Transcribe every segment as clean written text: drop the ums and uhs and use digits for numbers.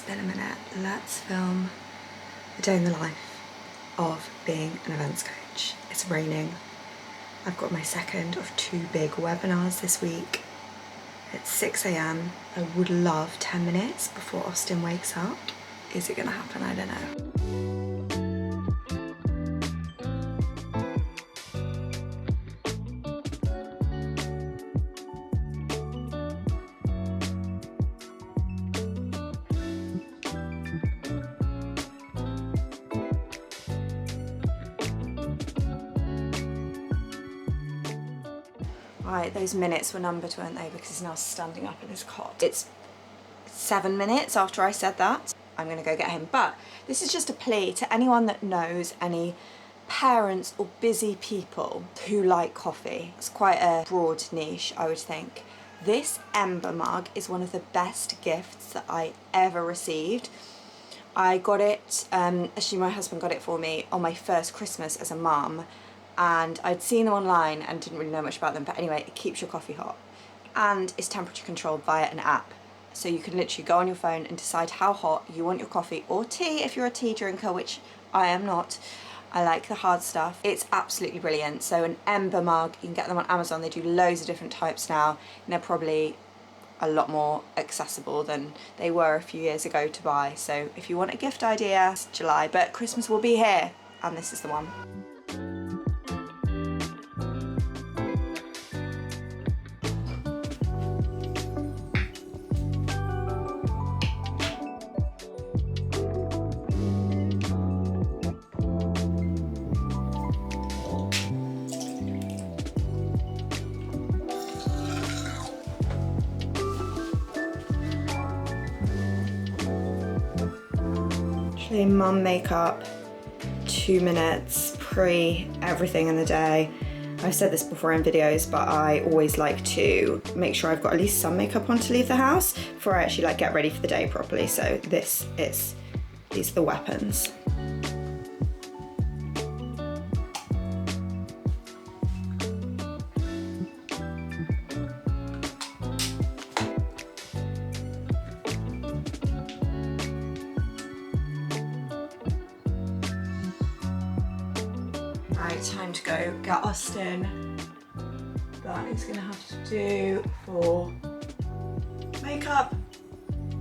it's been a minute. Let's film a day in the life of being an events coach. It's raining. I've got my second of 2 big webinars this week. It's 6 AM. I would love 10 minutes before Austin wakes up. Is it gonna happen? I don't know. Right, those minutes were numbered, weren't they? Because he's now standing up in his cot. It's 7 minutes after I said that. I'm gonna go get him. But this is just a plea to anyone that knows any parents or busy people who like coffee. It's quite a broad niche, I would think. This Ember mug is one of the best gifts that I ever received. I got it, actually my husband got it for me on my first Christmas as a mum. And I'd seen them online and didn't really know much about them, but anyway, it keeps your coffee hot and is temperature controlled via an app. So you can literally go on your phone and decide how hot you want your coffee or tea if you're a tea drinker, which I am not. I like the hard stuff. It's absolutely brilliant. So an Ember mug, you can get them on Amazon. They do loads of different types now, and they're probably a lot more accessible than they were a few years ago to buy. So if you want a gift idea, it's July, but Christmas will be here, and this is the one. Mum makeup, 2 minutes pre everything in the day. I've said this before in videos, but I always like to make sure I've got at least some makeup on to leave the house before I actually get ready for the day properly. So these are the weapons. Right, time to go get Austin. That is gonna have to do for makeup,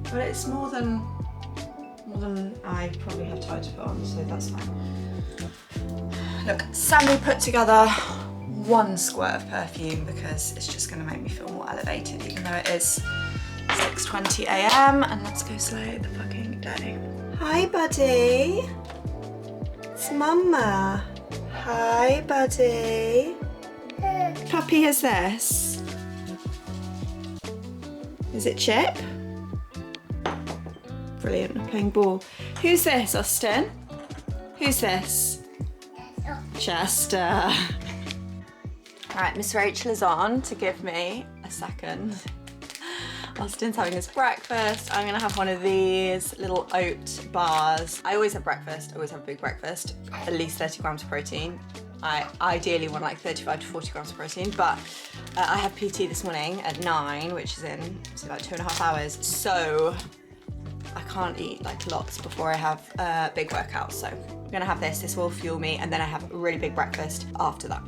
but it's more than I probably have time to put on, so that's fine. Look, Sammy put together 1 squirt of perfume because it's just gonna make me feel more elevated, even though it is 6:20 AM, and let's go slow the fucking day. Hi, buddy. It's Mama. Hi, buddy. Puppy, is this? Is it Chip? Brilliant, I'm playing ball. Who's this, Austin? Who's this? Chester. Alright, Miss Rachel is on to give me a second. Austin's having his breakfast. I'm gonna have one of these little oat bars. I always have breakfast, I always have a big breakfast, at least 30 grams of protein. I ideally want like 35 to 40 grams of protein, but I have PT this morning at 9, which is in like 2.5 hours. So I can't eat like lots before I have a big workout. So I'm gonna have this will fuel me, and then I have a really big breakfast after that.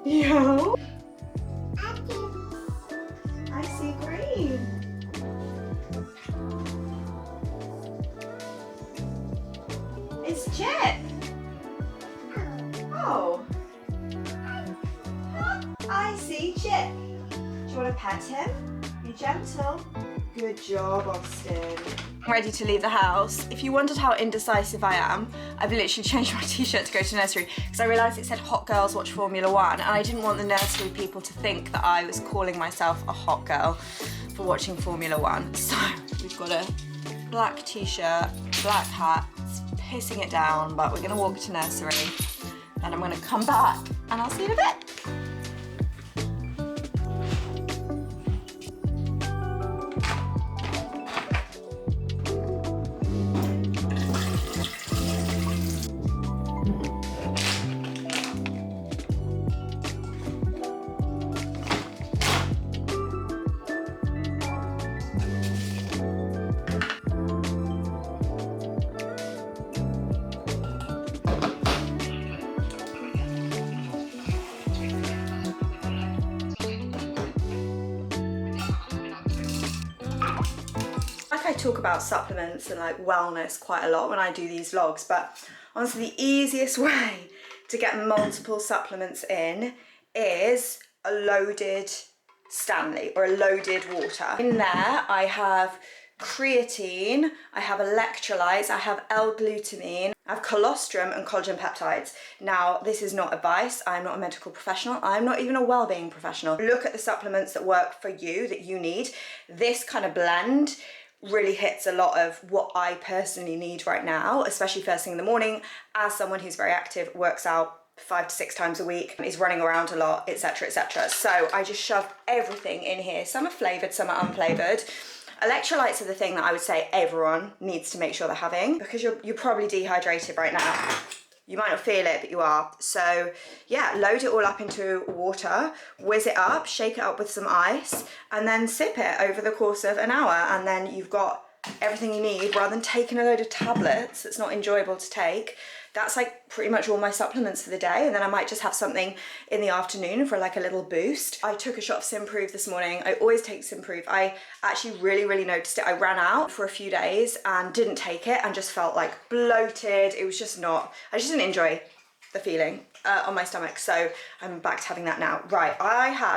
Yeah. I see green. It's Chip. Oh. I see Chip. Do you want to pet him? Be gentle. Good job, Austin. I'm ready to leave the house. If you wondered how indecisive I am, I've literally changed my t-shirt to go to nursery because I realised it said hot girls watch Formula 1, and I didn't want the nursery people to think that I was calling myself a hot girl for watching Formula 1. So we've got a black t-shirt, black hat, it's pissing it down, but we're gonna walk to nursery, then I'm gonna come back and I'll see you in a bit. I talk about supplements and like wellness quite a lot when I do these vlogs, but honestly the easiest way to get multiple supplements in is a loaded Stanley or a loaded water. In there I have creatine, I have electrolytes, I have L-glutamine, I have colostrum and collagen peptides. Now, this is not advice. I'm not a medical professional. I'm not even a wellbeing professional. Look at the supplements that work for you, that you need. This kind of blend really hits a lot of what I personally need right now, especially first thing in the morning, as someone who's very active, works out 5 to 6 times a week, is running around a lot, etc, etc. So I just shove everything in here. Some are flavoured, some are unflavoured. Electrolytes are the thing that I would say everyone needs to make sure they're having, because you're probably dehydrated right now. You might not feel it, but you are. So yeah, load it all up into water, whiz it up, shake it up with some ice, and then sip it over the course of an hour, and then you've got everything you need, rather than taking a load of tablets that's not enjoyable to take. That's like pretty much all my supplements for the day, and then I might just have something in the afternoon for like a little boost. I took a shot of Simprove this morning. I always take Simprove. I actually really noticed it. I ran out for a few days and didn't take it and just felt like bloated. It was just not, I just didn't enjoy the feeling on my stomach, so I'm back to having that now. Right,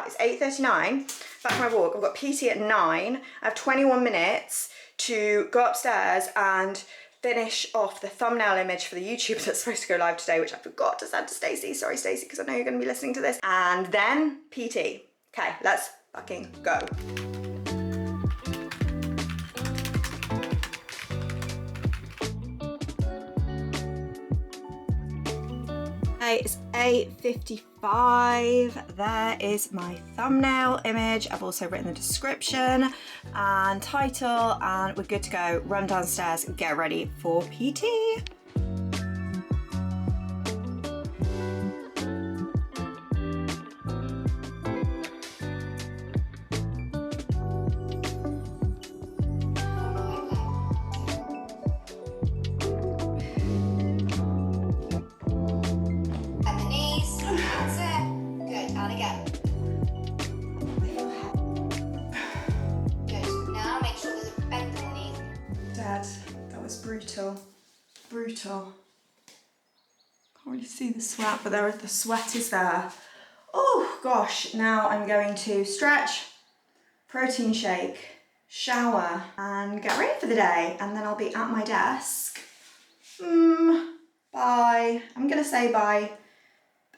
it's 8:39, back from my walk. I've got PT at 9. I have 21 minutes to go upstairs and finish off the thumbnail image for the YouTube that's supposed to go live today, which I forgot to send to Stacey. Sorry, Stacey, because I know you're going to be listening to this. And then PT. Okay, let's fucking go. Hey, it's 8:55. There is my thumbnail image. I've also written the description and title, and we're good to go. Run downstairs and get ready for PT. Brutal. Can't really see the sweat, but the sweat is there. Oh gosh, now I'm going to stretch, protein shake, shower, and get ready for the day, and then I'll be at my desk by, I'm gonna say by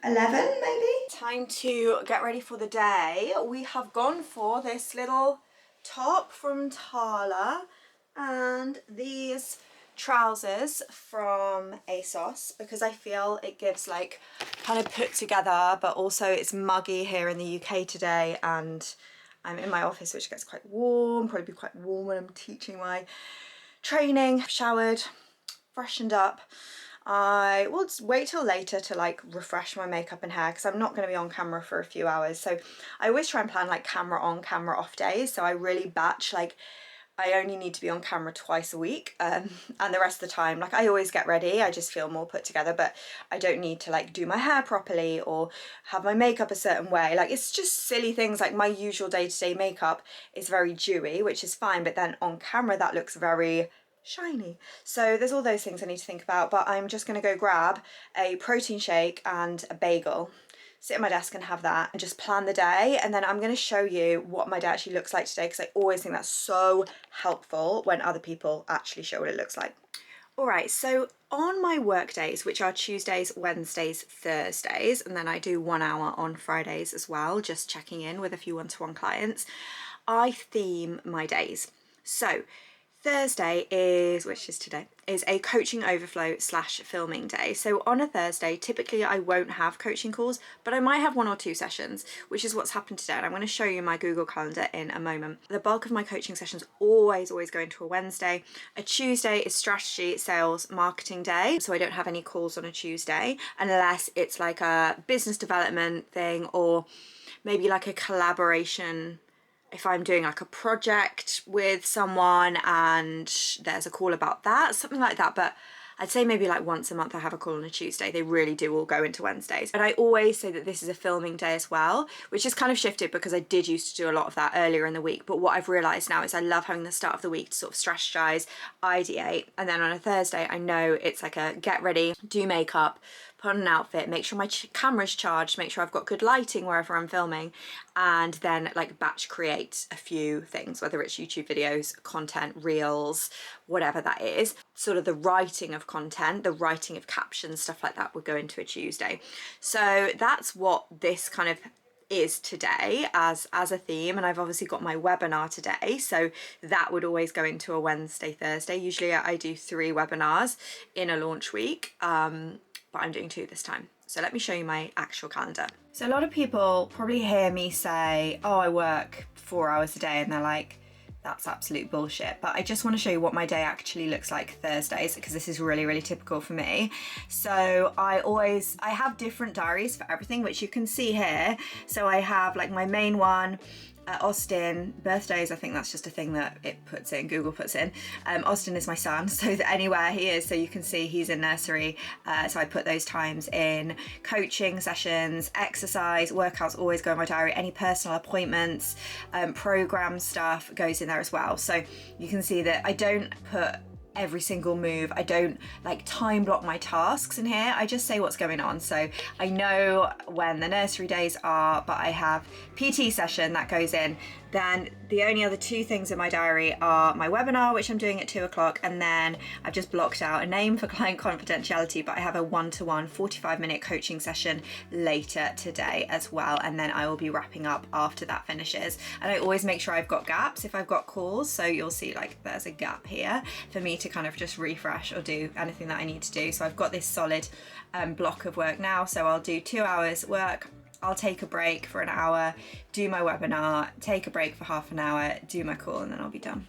11 maybe. Time to get ready for the day. We have gone for this little top from Toddler and these trousers from ASOS, because I feel it gives like kind of put together, but also it's muggy here in the UK today, and I'm in my office, which gets quite warm, probably be quite warm when I'm teaching my training. Showered, freshened up. I will wait till later to like refresh my makeup and hair, because I'm not going to be on camera for a few hours. So I always try and plan like camera on, camera off days, so I really batch, like I only need to be on camera twice a week, and the rest of the time, like I always get ready, I just feel more put together, but I don't need to like do my hair properly or have my makeup a certain way. Like it's just silly things, like my usual day-to-day makeup is very dewy, which is fine, but then on camera that looks very shiny. So there's all those things I need to think about, but I'm just going to go grab a protein shake and a bagel, sit at my desk and have that, and just plan the day. And then I'm going to show you what my day actually looks like today, because I always think that's so helpful when other people actually show what it looks like. All right, so on my work days, which are Tuesdays, Wednesdays, Thursdays, and then I do 1 hour on Fridays as well, just checking in with a few one-to-one clients, I theme my days. So Thursday is, which is today, is a coaching overflow / filming day. So on a Thursday, typically I won't have coaching calls, but I might have 1 or 2 sessions, which is what's happened today. And I'm going to show you my Google Calendar in a moment. The bulk of my coaching sessions always go into a Wednesday. A Tuesday is strategy, sales, marketing day. So I don't have any calls on a Tuesday, unless it's like a business development thing, or maybe like a collaboration, if I'm doing like a project with someone and there's a call about that, something like that. But I'd say maybe like once a month I have a call on a Tuesday. They really do all go into Wednesdays. But I always say that this is a filming day as well, which has kind of shifted because I did used to do a lot of that earlier in the week. But what I've realised now is I love having the start of the week to sort of strategise, ideate. And then on a Thursday, I know it's like a get ready, do makeup, put on an outfit, make sure my camera's charged, make sure I've got good lighting wherever I'm filming, and then like batch create a few things, whether it's YouTube videos, content, reels, whatever that is. Sort of the writing of content, the writing of captions, stuff like that would go into a Tuesday. So that's what this kind of is today as a theme. And I've obviously got my webinar today, so that would always go into a Wednesday, Thursday. Usually I do 3 webinars in a launch week, but I'm doing 2 this time. So let me show you my actual calendar. So a lot of people probably hear me say, oh, I work 4 hours a day, and they're like, that's absolute bullshit. But I just want to show you what my day actually looks like Thursdays, because this is really, really typical for me. So I have different diaries for everything, which you can see here. So I have like my main one, Austin, birthdays, I think that's just a thing that it puts in, Google puts in. Austin is my son, so that anywhere he is, so you can see he's in nursery, so I put those times in. Coaching sessions, exercise, workouts always go in my diary. Any personal appointments, program stuff goes in there as well. So you can see that I don't put every single move. I don't like time block my tasks in here. I just say what's going on. So I know when the nursery days are, but I have PT session that goes in. Then the only other 2 things in my diary are my webinar, which I'm doing at 2 o'clock, and then I've just blocked out a name for client confidentiality, but I have a 1-to-1 45-minute coaching session later today as well, and then I will be wrapping up after that finishes. And I always make sure I've got gaps if I've got calls, so you'll see like there's a gap here for me to kind of just refresh or do anything that I need to do. So I've got this solid block of work now, so I'll do 2 hours work, I'll take a break for an hour, do my webinar, take a break for half an hour, do my call, and then I'll be done.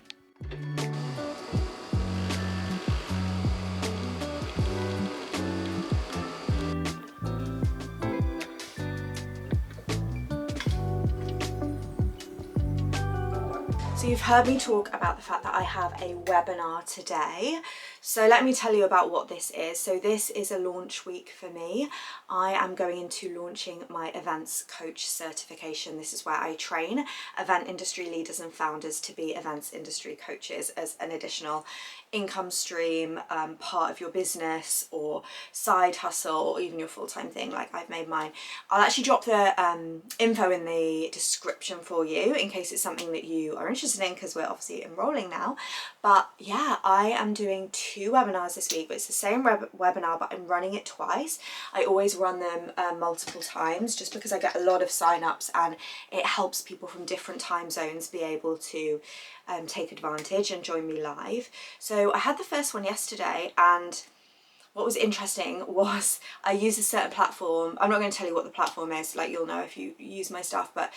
So you've heard me talk about the fact that I have a webinar today. So let me tell you about what this is. So this is a launch week for me. I am going into launching my events coach certification. This is where I train event industry leaders and founders to be events industry coaches as an additional income stream, part of your business or side hustle, or even your full-time thing like I've made mine. I'll actually drop the info in the description for you in case it's something that you are interested in, because we're obviously enrolling now. But yeah, I am doing 2 webinars this week, but it's the same webinar, but I'm running it twice. I always run them multiple times just because I get a lot of sign-ups, and it helps people from different time zones be able to take advantage and join me live. So I had the first one yesterday, and what was interesting was I use a certain platform. I'm not going to tell you what the platform is, like you'll know if you use my stuff, but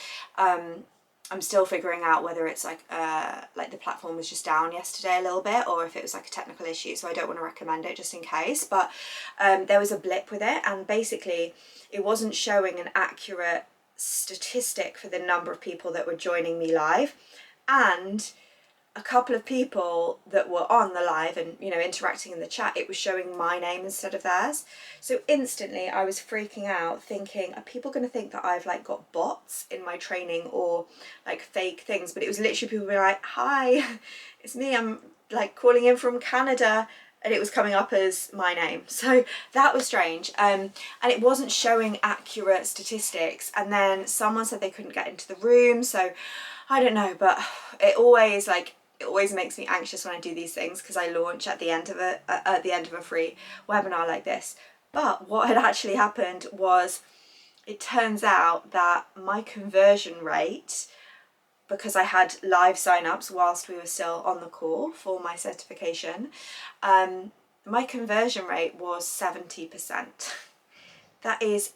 I'm still figuring out whether it's like the platform was just down yesterday a little bit, or if it was like a technical issue, so I don't want to recommend it just in case. But there was a blip with it, and basically it wasn't showing an accurate statistic for the number of people that were joining me live, and a couple of people that were on the live and, you know, interacting in the chat, it was showing my name instead of theirs. So instantly I was freaking out, thinking, are people going to think that I've like got bots in my training or like fake things? But it was literally people being like, hi, it's me, I'm like calling in from Canada, and it was coming up as my name. So that was strange, and it wasn't showing accurate statistics. And then someone said they couldn't get into the room, so I don't know, but it always makes me anxious when I do these things, because I launch at the end of a free webinar like this. But what had actually happened was, it turns out that my conversion rate, because I had live sign-ups whilst we were still on the call for my certification, my conversion rate was 70%. That is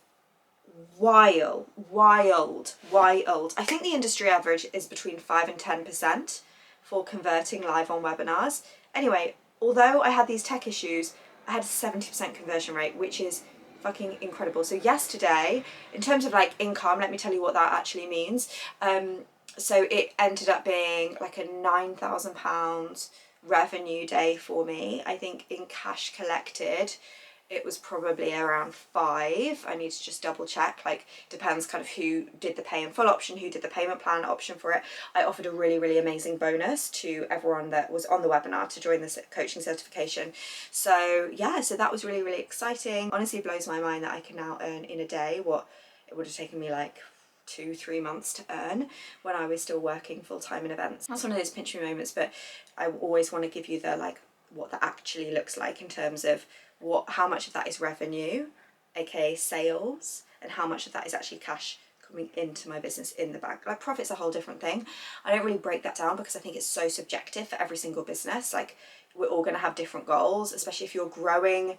wild. I think the industry average is between 5 and 10% for converting live on webinars. Anyway, although I had these tech issues, I had a 70% conversion rate, which is fucking incredible. So yesterday, in terms of like income, let me tell you what that actually means. So it ended up being like a £9,000 revenue day for me. I think in cash collected, it was probably around 5. I need to just double check, like depends kind of who did the pay in full option, who did the payment plan option for it. I offered a really, really amazing bonus to everyone that was on the webinar to join this coaching certification. So yeah, so that was really, really exciting. Honestly, it blows my mind that I can now earn in a day what it would have taken me like 2-3 months to earn when I was still working full-time in events. That's one of those pinch me moments, but I always want to give you the like what that actually looks like in terms of how much of that is revenue, aka sales, and how much of that is actually cash coming into my business in the bank. Like profit's a whole different thing. I don't really break that down because I think it's so subjective for every single business. Like we're all going to have different goals, especially if you're growing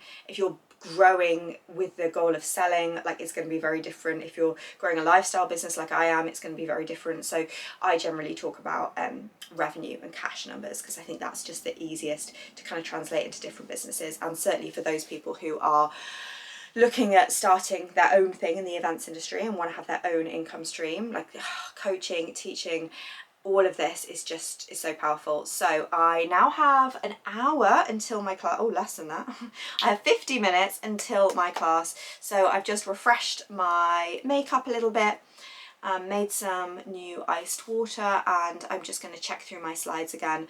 with the goal of selling, like it's going to be very different. If you're growing a lifestyle business like I am, it's going to be very different. So I generally talk about revenue and cash numbers because I think that's just the easiest to kind of translate into different businesses, and certainly for those people who are looking at starting their own thing in the events industry and want to have their own income stream, like coaching, teaching, all of this is so powerful. So I now have an hour until my class. Oh, less than that. I have 50 minutes until my class. So I've just refreshed my makeup a little bit, made some new iced water, and I'm just going to check through my slides again.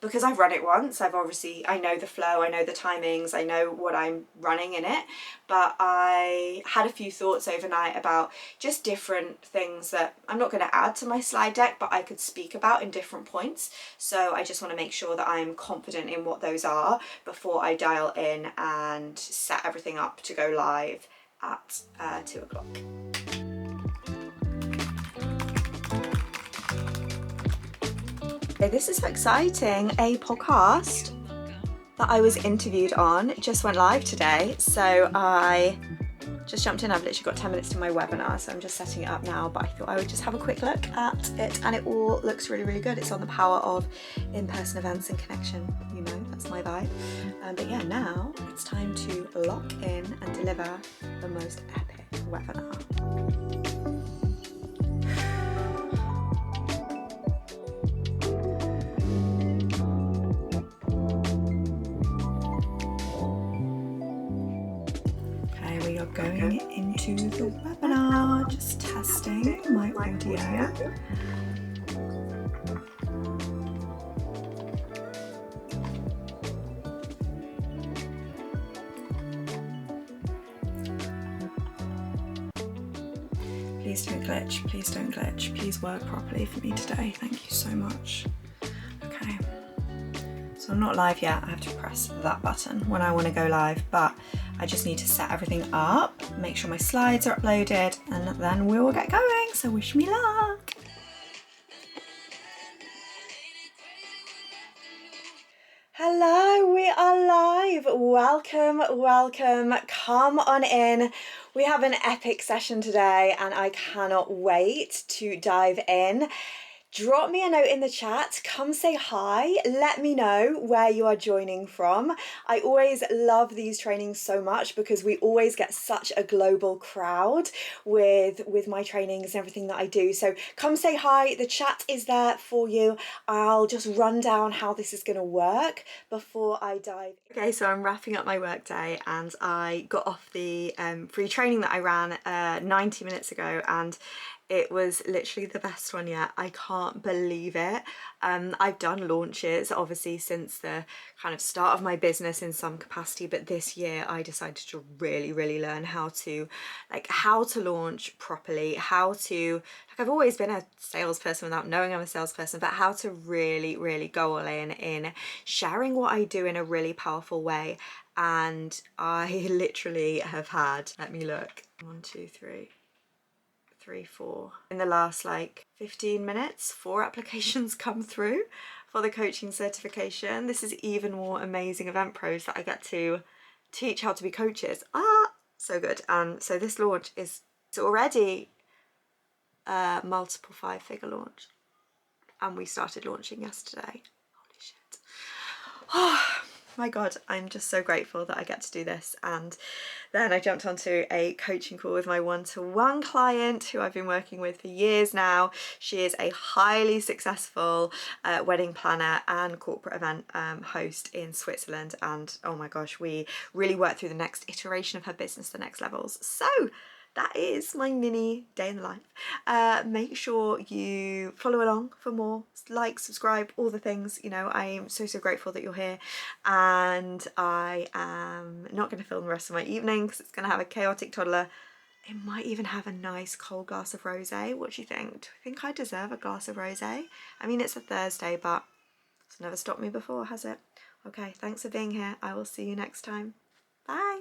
Because I've run it once, I know the flow, I know the timings, I know what I'm running in it, but I had a few thoughts overnight about just different things that I'm not going to add to my slide deck, but I could speak about in different points. So I just want to make sure that I'm confident in what those are before I dial in and set everything up to go live at 2 o'clock. This is so exciting. A podcast that I was interviewed on just went live today. So I just jumped in. I've literally got 10 minutes to my webinar, so I'm just setting it up now, but I thought I would just have a quick look at it, and it all looks really, really good. It's on the power of in-person events and connection. You know, that's my vibe. But yeah, now it's time to lock in and deliver the most epic webinar. Going into the webinar, just testing my audio. Please don't glitch, please don't glitch, please work properly for me today, thank you so much. Okay, so I'm not live yet, I have to press that button when I want to go live, but I just need to set everything up, make sure my slides are uploaded, and then we will get going, so wish me luck. Hello, we are live. Welcome, welcome, come on in. We have an epic session today and I cannot wait to dive in. Drop me a note in the chat, come say hi, let me know where you are joining from. I always love these trainings so much because we always get such a global crowd with my trainings and everything that I do. So come say hi, the chat is there for you. I'll just run down how this is going to work before I dive. Okay, so I'm wrapping up my workday and I got off the free training that I ran 90 minutes ago, and it was literally the best one yet. I can't believe it. I've done launches obviously since the kind of start of my business in some capacity, but this year I decided to really learn how to launch properly, I've always been a salesperson without knowing I'm a salesperson, but how to really go all in sharing what I do in a really powerful way. And I literally have had, let me look, 1, 2, 3, 4 in the last 15 minutes, 4 applications come through for the coaching certification. This is even more amazing event pros that I get to teach how to be coaches. So good. And so this launch is already a multiple 5-figure launch, and we started launching yesterday. Holy shit. my God, I'm just so grateful that I get to do this. And then I jumped onto a coaching call with my one-to-one client who I've been working with for years now. She is a highly successful wedding planner and corporate event host in Switzerland. And oh my gosh, we really worked through the next iteration of her business, the next levels. So that is my mini day in the life. Make sure you follow along for more, like, subscribe, all the things. You know, I am so grateful that you're here, and I am not going to film the rest of my evening because it's going to have a chaotic toddler. It might even have a nice cold glass of rosé. What do you think? Do you think I deserve a glass of rosé? I mean, it's a Thursday, but it's never stopped me before, has it? Okay, thanks for being here. I will see you next time. Bye.